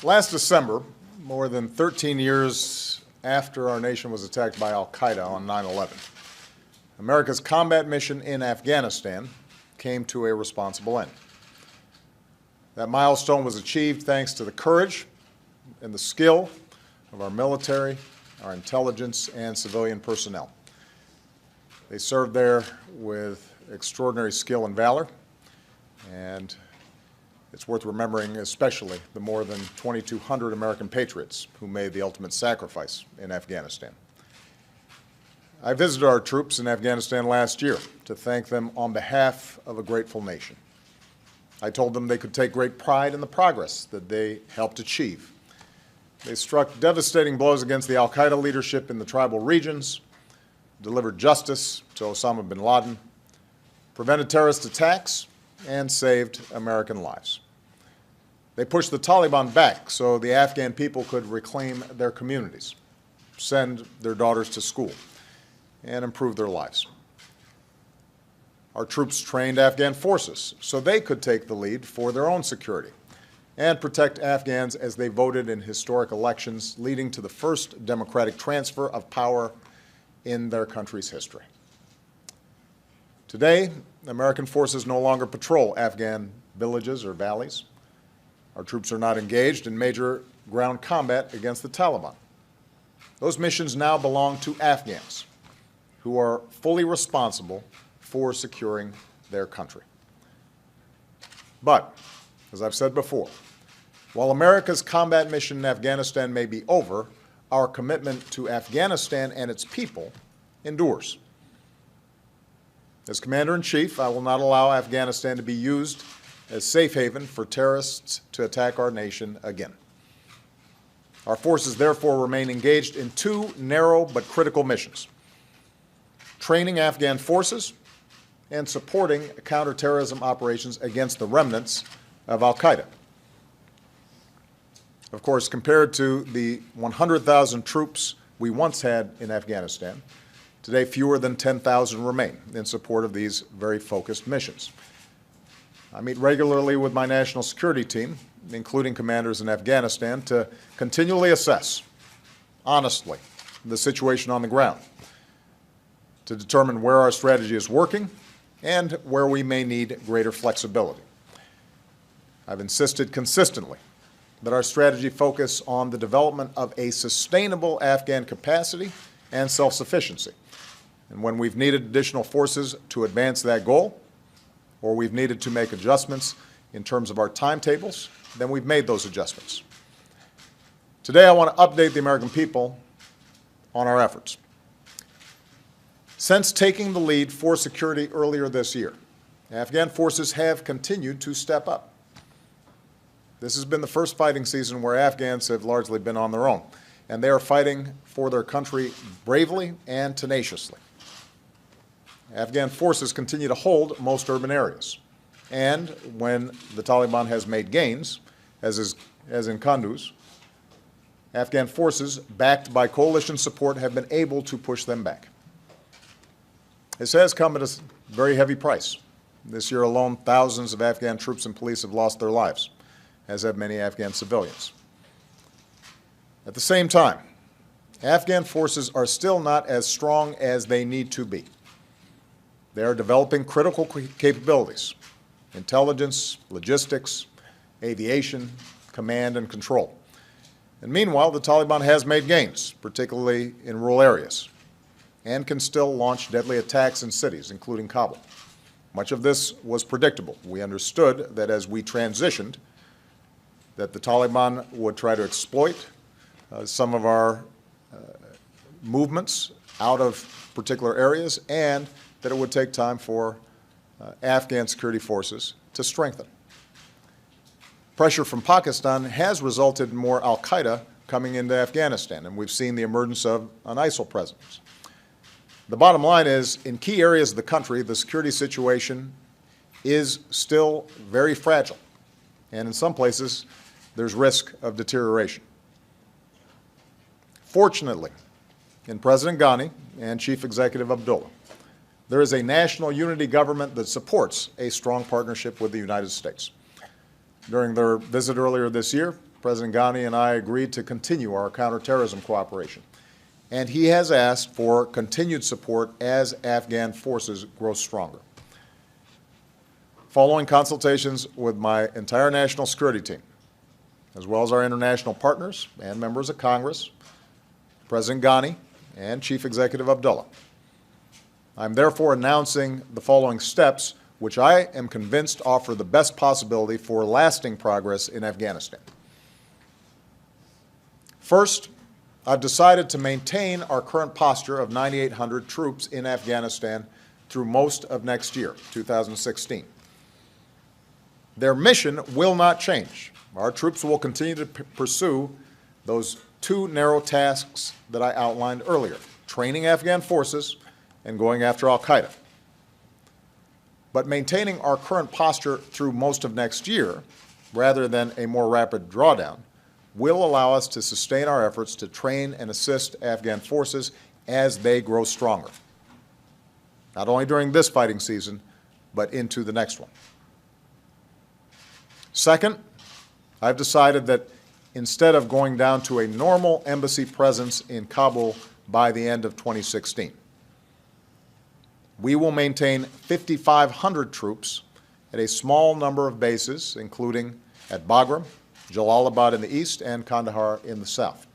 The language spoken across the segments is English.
Last December, more than 13 years after our nation was attacked by al-Qaeda on 9/11, America's combat mission in Afghanistan came to a responsible end. That milestone was achieved thanks to the courage and the skill of our military, our intelligence, and civilian personnel. They served there with extraordinary skill and valor, and it's worth remembering especially the more than 2,200 American patriots who made the ultimate sacrifice in Afghanistan. I visited our troops in Afghanistan last year to thank them on behalf of a grateful nation. I told them they could take great pride in the progress that they helped achieve. They struck devastating blows against the al-Qaeda leadership in the tribal regions, delivered justice to Osama bin Laden, prevented terrorist attacks, and saved American lives. They pushed the Taliban back so the Afghan people could reclaim their communities, send their daughters to school, and improve their lives. Our troops trained Afghan forces so they could take the lead for their own security and protect Afghans as they voted in historic elections, leading to the first democratic transfer of power in their country's history. Today, American forces no longer patrol Afghan villages or valleys. Our troops are not engaged in major ground combat against the Taliban. Those missions now belong to Afghans, who are fully responsible for securing their country. But, as I've said before, while America's combat mission in Afghanistan may be over, our commitment to Afghanistan and its people endures. As Commander-in-Chief, I will not allow Afghanistan to be used as safe haven for terrorists to attack our nation again. Our forces therefore remain engaged in two narrow but critical missions: training Afghan forces and supporting counterterrorism operations against the remnants of al-Qaeda. Of course, compared to the 100,000 troops we once had in Afghanistan, today fewer than 10,000 remain in support of these very focused missions. I meet regularly with my national security team, including commanders in Afghanistan, to continually assess, honestly, the situation on the ground, to determine where our strategy is working and where we may need greater flexibility. I've insisted consistently that our strategy focus on the development of a sustainable Afghan capacity and self-sufficiency. And when we've needed additional forces to advance that goal, or we've needed to make adjustments in terms of our timetables, then we've made those adjustments. Today, I want to update the American people on our efforts. Since taking the lead for security earlier this year, Afghan forces have continued to step up. This has been the first fighting season where Afghans have largely been on their own, and they are fighting for their country bravely and tenaciously. Afghan forces continue to hold most urban areas, and when the Taliban has made gains, as in Kunduz, Afghan forces, backed by coalition support, have been able to push them back. This has come at a very heavy price. This year alone, thousands of Afghan troops and police have lost their lives, as have many Afghan civilians. At the same time, Afghan forces are still not as strong as they need to be. They are developing critical capabilities: intelligence, logistics, aviation, command and control. And meanwhile, the Taliban has made gains, particularly in rural areas, and can still launch deadly attacks in cities, including Kabul. Much of this was predictable. We understood that as we transitioned, that the Taliban would try to exploit some of our movements out of particular areas, and that it would take time for Afghan security forces to strengthen. Pressure from Pakistan has resulted in more al-Qaeda coming into Afghanistan, and we've seen the emergence of an ISIL presence. The bottom line is, in key areas of the country, the security situation is still very fragile, and in some places, there's risk of deterioration. Fortunately, in President Ghani and Chief Executive Abdullah, there is a national unity government that supports a strong partnership with the United States. During their visit earlier this year, President Ghani and I agreed to continue our counterterrorism cooperation, and he has asked for continued support as Afghan forces grow stronger. Following consultations with my entire national security team, as well as our international partners and members of Congress, President Ghani and Chief Executive Abdullah, I'm therefore announcing the following steps, which I am convinced offer the best possibility for lasting progress in Afghanistan. First, I've decided to maintain our current posture of 9,800 troops in Afghanistan through most of next year, 2016. Their mission will not change. Our troops will continue to pursue those two narrow tasks that I outlined earlier: training Afghan forces and going after al-Qaeda. But maintaining our current posture through most of next year, rather than a more rapid drawdown, will allow us to sustain our efforts to train and assist Afghan forces as they grow stronger, not only during this fighting season, but into the next one. Second, I've decided that instead of going down to a normal embassy presence in Kabul by the end of 2016, we will maintain 5,500 troops at a small number of bases, including at Bagram, Jalalabad in the east, and Kandahar in the south.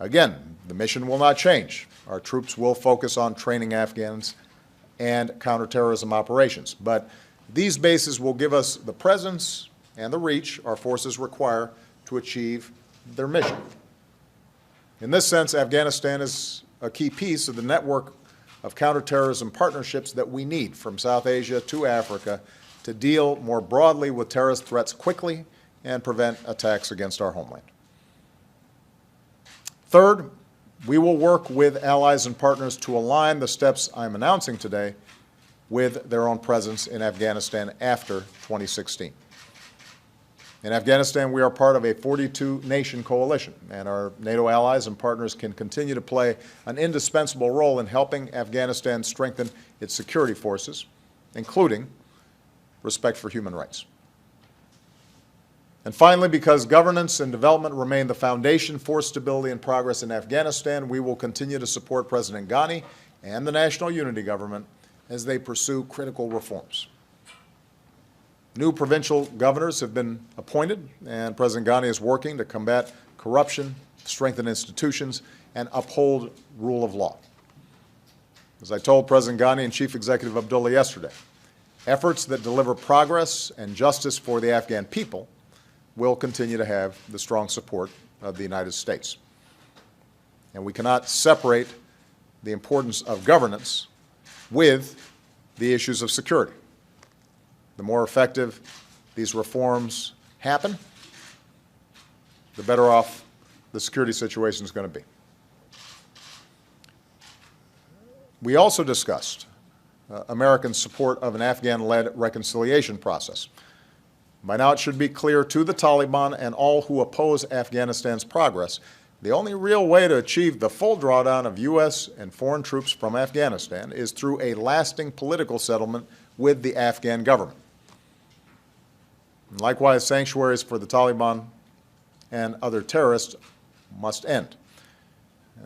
Again, the mission will not change. Our troops will focus on training Afghans and counterterrorism operations, but these bases will give us the presence and the reach our forces require to achieve their mission. In this sense, Afghanistan is a key piece of the network of counterterrorism partnerships that we need from South Asia to Africa to deal more broadly with terrorist threats quickly and prevent attacks against our homeland. Third, we will work with allies and partners to align the steps I'm announcing today with their own presence in Afghanistan after 2016. In Afghanistan, we are part of a 42-nation coalition, and our NATO allies and partners can continue to play an indispensable role in helping Afghanistan strengthen its security forces, including respect for human rights. And finally, because governance and development remain the foundation for stability and progress in Afghanistan, we will continue to support President Ghani and the National Unity Government as they pursue critical reforms. New provincial governors have been appointed, and President Ghani is working to combat corruption, strengthen institutions, and uphold rule of law. As I told President Ghani and Chief Executive Abdullah yesterday, efforts that deliver progress and justice for the Afghan people will continue to have the strong support of the United States. And we cannot separate the importance of governance with the issues of security. The more effective these reforms happen, the better off the security situation is going to be. We also discussed American support of an Afghan-led reconciliation process. By now it should be clear to the Taliban and all who oppose Afghanistan's progress, the only real way to achieve the full drawdown of U.S. and foreign troops from Afghanistan is through a lasting political settlement with the Afghan government. And likewise, sanctuaries for the Taliban and other terrorists must end.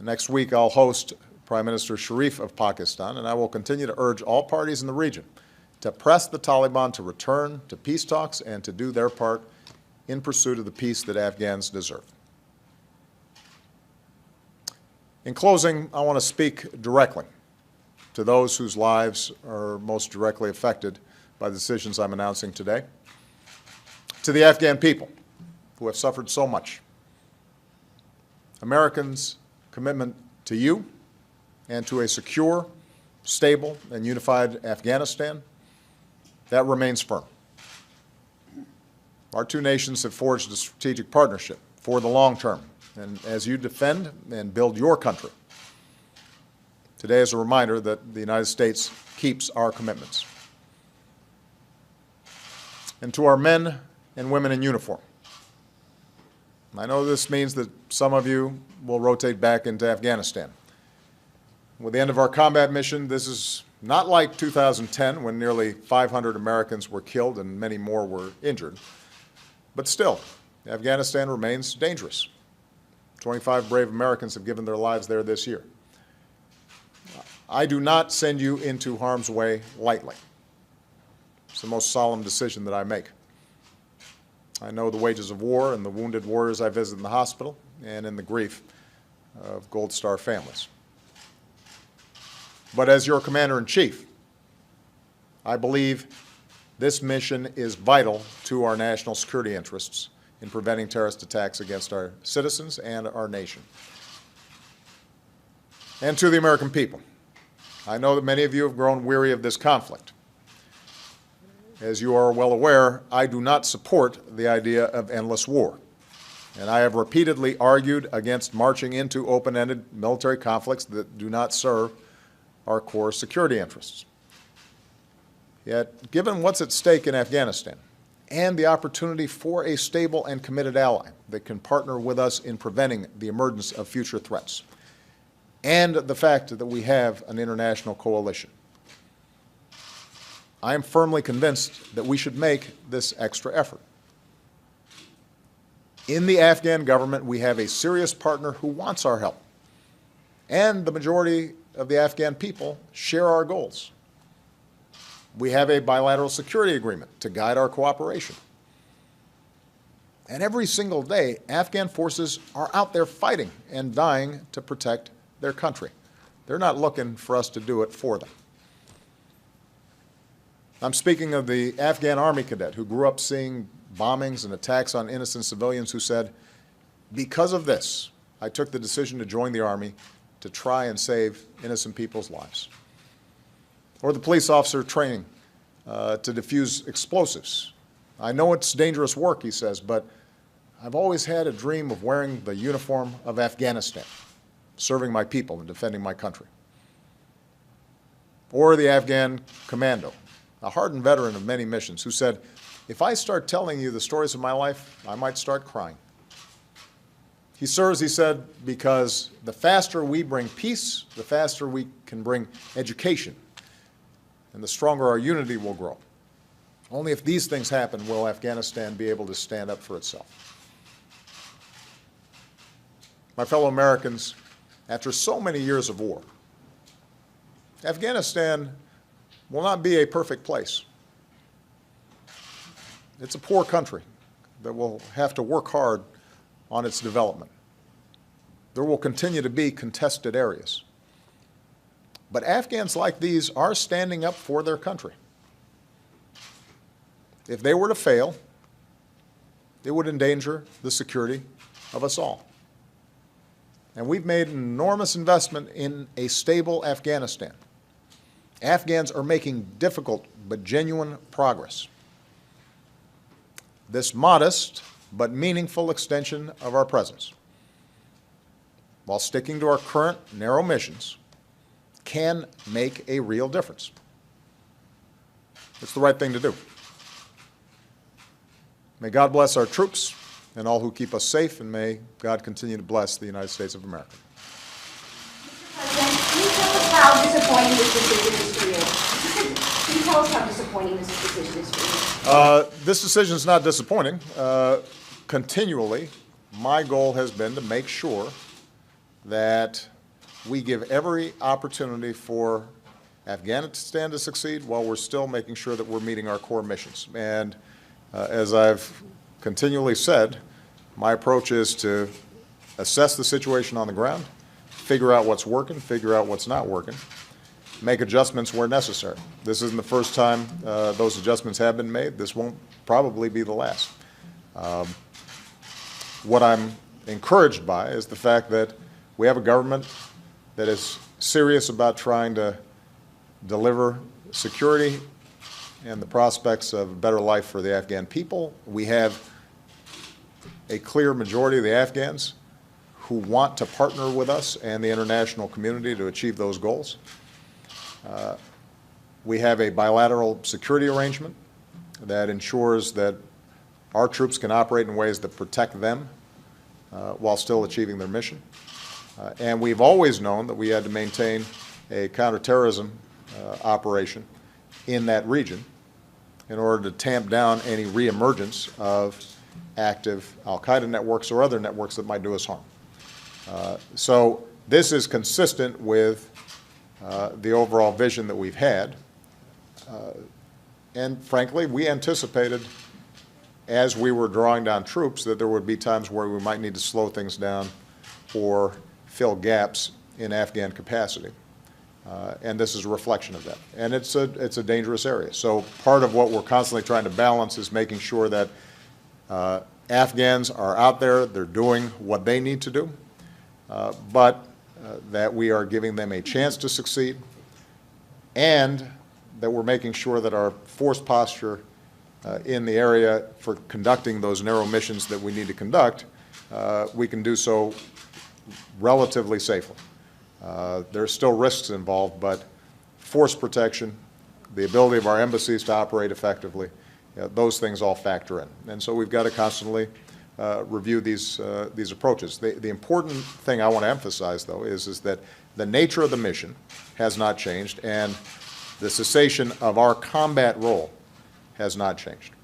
Next week, I'll host Prime Minister Sharif of Pakistan, and I will continue to urge all parties in the region to press the Taliban to return to peace talks and to do their part in pursuit of the peace that Afghans deserve. In closing, I want to speak directly to those whose lives are most directly affected by the decisions I'm announcing today, to the Afghan people who have suffered so much. Americans' commitment to you and to a secure, stable, and unified Afghanistan, that remains firm. Our two nations have forged a strategic partnership for the long term, and as you defend and build your country, today is a reminder that the United States keeps our commitments. And to our men and women in uniform, I know this means that some of you will rotate back into Afghanistan. With the end of our combat mission, this is not like 2010 when nearly 500 Americans were killed and many more were injured. But still, Afghanistan remains dangerous. 25 brave Americans have given their lives there this year. I do not send you into harm's way lightly. It's the most solemn decision that I make. I know the wages of war and the wounded warriors I visit in the hospital and in the grief of Gold Star families. But as your Commander-in-Chief, I believe this mission is vital to our national security interests in preventing terrorist attacks against our citizens and our nation. And to the American people, I know that many of you have grown weary of this conflict. As you are well aware, I do not support the idea of endless war, and I have repeatedly argued against marching into open-ended military conflicts that do not serve our core security interests. Yet, given what's at stake in Afghanistan and the opportunity for a stable and committed ally that can partner with us in preventing the emergence of future threats, and the fact that we have an international coalition, I am firmly convinced that we should make this extra effort. In the Afghan government, we have a serious partner who wants our help, and the majority of the Afghan people share our goals. We have a bilateral security agreement to guide our cooperation. And every single day, Afghan forces are out there fighting and dying to protect their country. They're not looking for us to do it for them. I'm speaking of the Afghan Army cadet who grew up seeing bombings and attacks on innocent civilians who said, because of this, I took the decision to join the Army to try and save innocent people's lives. Or the police officer training to defuse explosives. I know it's dangerous work, he says, but I've always had a dream of wearing the uniform of Afghanistan, serving my people and defending my country. Or the Afghan commando, a hardened veteran of many missions, who said, if I start telling you the stories of my life, I might start crying. He serves, he said, because the faster we bring peace, the faster we can bring education, and the stronger our unity will grow. Only if these things happen will Afghanistan be able to stand up for itself. My fellow Americans, after so many years of war, Afghanistan will not be a perfect place. It's a poor country that will have to work hard on its development. There will continue to be contested areas. But Afghans like these are standing up for their country. If they were to fail, it would endanger the security of us all. And we've made an enormous investment in a stable Afghanistan. Afghans are making difficult but genuine progress. This modest but meaningful extension of our presence, while sticking to our current narrow missions, can make a real difference. It's the right thing to do. May God bless our troops and all who keep us safe, and may God continue to bless the United States of America. Mr. President, can you tell us how disappointing this decision is for you? Can you tell us how disappointing this decision is for you? This decision is not disappointing. Continually, my goal has been to make sure that we give every opportunity for Afghanistan to succeed while we're still making sure that we're meeting our core missions. And as I've continually said, my approach is to assess the situation on the ground, figure out what's working, figure out what's not working, make adjustments where necessary. This isn't the first time those adjustments have been made. This won't probably be the last. What I'm encouraged by is the fact that we have a government that is serious about trying to deliver security and the prospects of a better life for the Afghan people. We have a clear majority of the Afghans who want to partner with us and the international community to achieve those goals. We have a bilateral security arrangement that ensures that our troops can operate in ways that protect them while still achieving their mission. And we've always known that we had to maintain a counterterrorism operation in that region in order to tamp down any reemergence of active al-Qaeda networks or other networks that might do us harm. So this is consistent with the overall vision that we've had. And frankly, we anticipated, as we were drawing down troops, that there would be times where we might need to slow things down or fill gaps in Afghan capacity. And this is a reflection of that. And it's a dangerous area. So part of what we're constantly trying to balance is making sure that Afghans are out there, they're doing what they need to do, but that we are giving them a chance to succeed, and that we're making sure that our force posture in the area for conducting those narrow missions that we need to conduct, we can do so relatively safely. There are still risks involved, but force protection, the ability of our embassies to operate effectively, those things all factor in. And so we've got to constantly review these approaches. The important thing I want to emphasize, though, is that the nature of the mission has not changed, and the cessation of our combat role has not changed.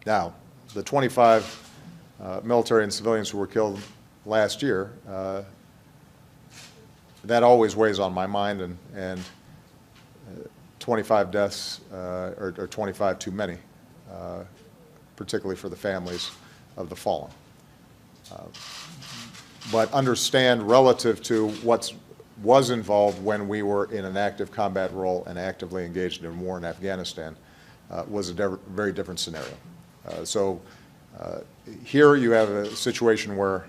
Now, the 25 military and civilians who were killed last year, that always weighs on my mind, and 25 deaths or 25 too many, particularly for the families of the fallen. But understand, relative to what was involved when we were in an active combat role and actively engaged in war in Afghanistan, was a very different scenario. Here you have a situation where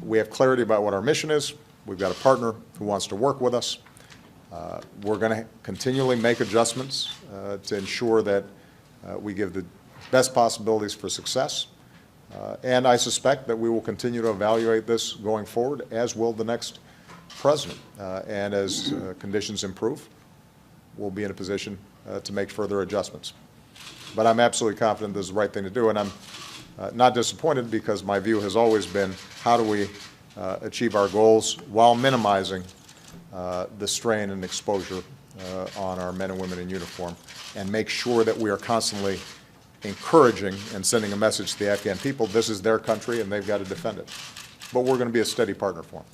we have clarity about what our mission is. We've got a partner who wants to work with us. We're going to continually make adjustments to ensure that we give the best possibilities for success. And I suspect that we will continue to evaluate this going forward, as will the next president. And as conditions improve, we'll be in a position to make further adjustments. But I'm absolutely confident this is the right thing to do, and I'm not disappointed, because my view has always been, how do we achieve our goals while minimizing the strain and exposure on our men and women in uniform, and make sure that we are constantly encouraging and sending a message to the Afghan people: this is their country and they've got to defend it. But we're going to be a steady partner for them.